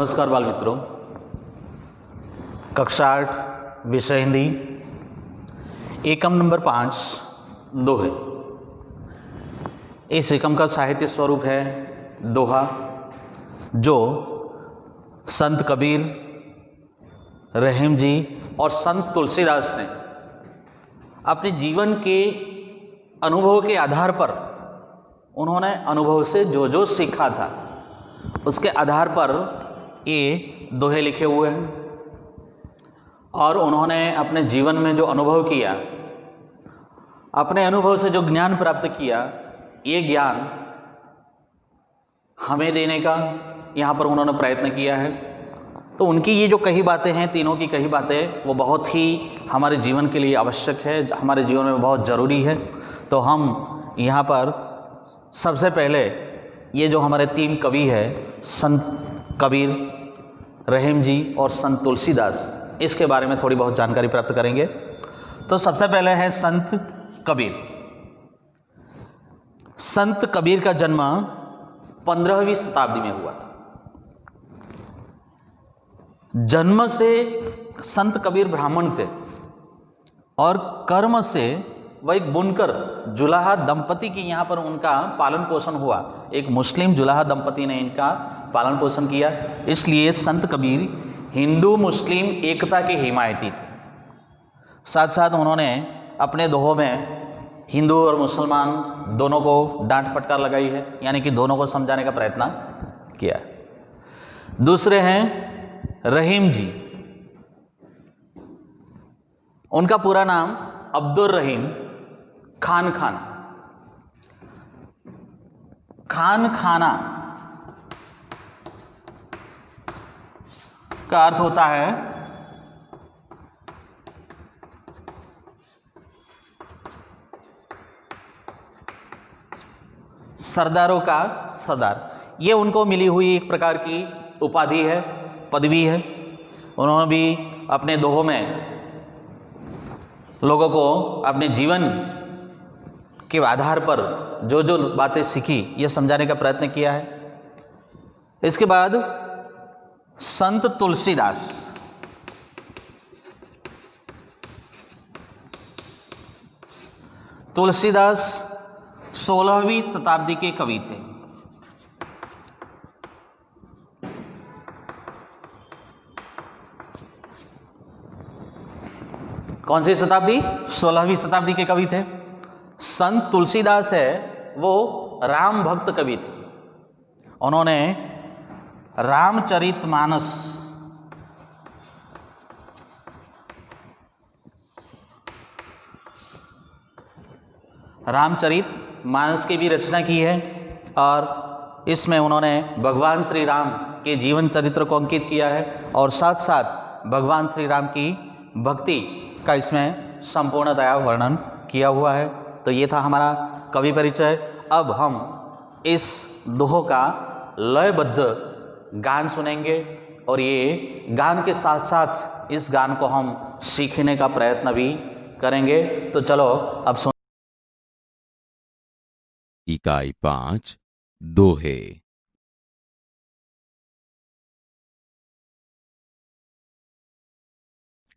नमस्कार बाल मित्रों। कक्षा 8 विषय हिंदी एकम नंबर 5 दोहे। इस एकम का साहित्य स्वरूप है दोहा, जो संत कबीर, रहीम जी और संत तुलसीदास ने अपने जीवन के अनुभव के आधार पर, उन्होंने अनुभव से जो जो सीखा था उसके आधार पर ये दोहे लिखे हुए हैं। और उन्होंने अपने जीवन में जो अनुभव किया, अपने अनुभव से जो ज्ञान प्राप्त किया, ये ज्ञान हमें देने का यहाँ पर उन्होंने प्रयत्न किया है। तो उनकी ये जो कही बातें हैं, तीनों की कही बातें, वो बहुत ही हमारे जीवन के लिए आवश्यक है, हमारे जीवन में बहुत ज़रूरी है। तो हम यहाँ पर सबसे पहले ये जो हमारे 3 कवि हैं, संत कबीर, रहीम जी और संत तुलसीदास, इसके बारे में थोड़ी बहुत जानकारी प्राप्त करेंगे। तो सबसे पहले है संत कबीर। संत कबीर का जन्म 15वीं शताब्दी में हुआ था। जन्म से संत कबीर ब्राह्मण थे और कर्म से वह एक बुनकर जुलाहा दंपति की यहाँ पर उनका पालन पोषण हुआ। एक मुस्लिम जुलाहा दंपति ने इनका पालन पोषण किया, इसलिए संत कबीर हिंदू मुस्लिम एकता के हिमायती थे। साथ साथ उन्होंने अपने दोहों में हिंदू और मुसलमान दोनों को डांट फटकार लगाई है, यानी कि दोनों को समझाने का प्रयत्न किया। दूसरे हैं रहीम जी। उनका पूरा नाम अब्दुल रहीम खान खाना का अर्थ होता है सरदारों का सरदार। ये उनको मिली हुई एक प्रकार की उपाधि है, पदवी है। उन्होंने भी अपने दोहों में लोगों को अपने जीवन के आधार पर जो जो बातें सीखी, ये समझाने का प्रयत्न किया है। इसके बाद संत तुलसीदास। तुलसीदास 16वीं शताब्दी के कवि थे। कौन सी शताब्दी? 16वीं शताब्दी के कवि थे। संत तुलसीदास है वो राम भक्त कवि थे। उन्होंने रामचरितमानस की भी रचना की है और इसमें उन्होंने भगवान श्री राम के जीवन चरित्र को अंकित किया है और साथ साथ भगवान श्री राम की भक्ति का इसमें संपूर्णतया वर्णन किया हुआ है। तो ये था हमारा कवि परिचय। अब हम इस दोहों का लयबद्ध गान सुनेंगे और ये गान के साथ साथ इस गान को हम सीखने का प्रयत्न भी करेंगे। तो चलो अब सुन। इकाई 5 दोहे।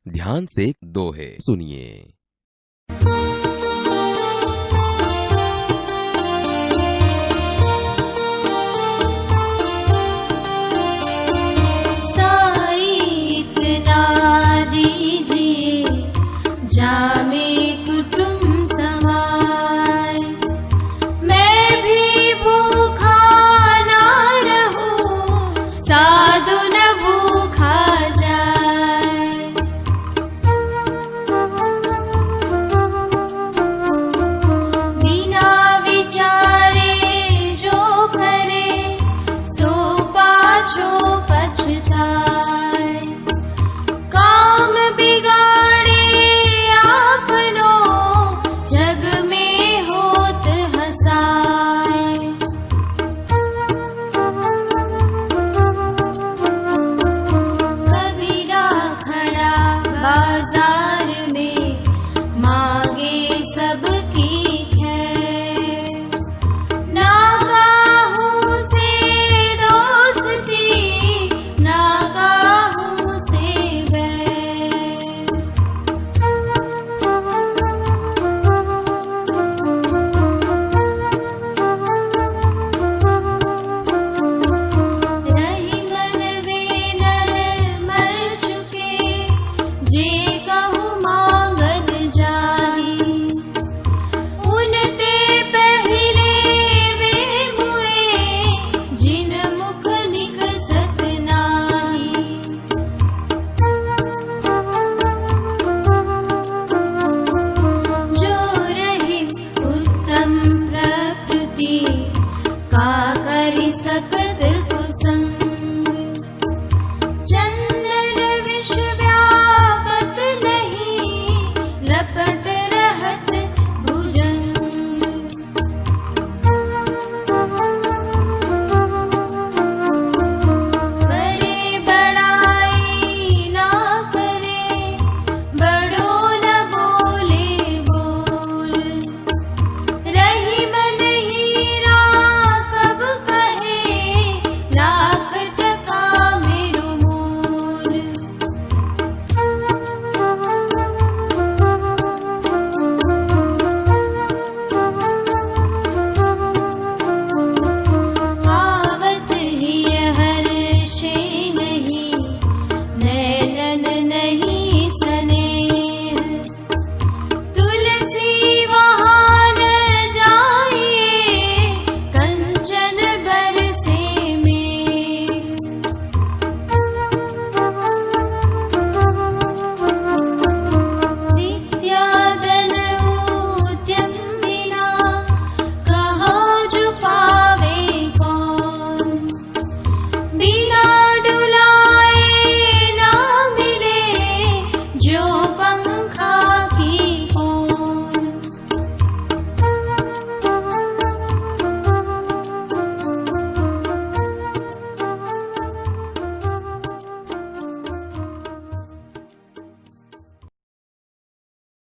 ध्यान से दोहे सुनिए।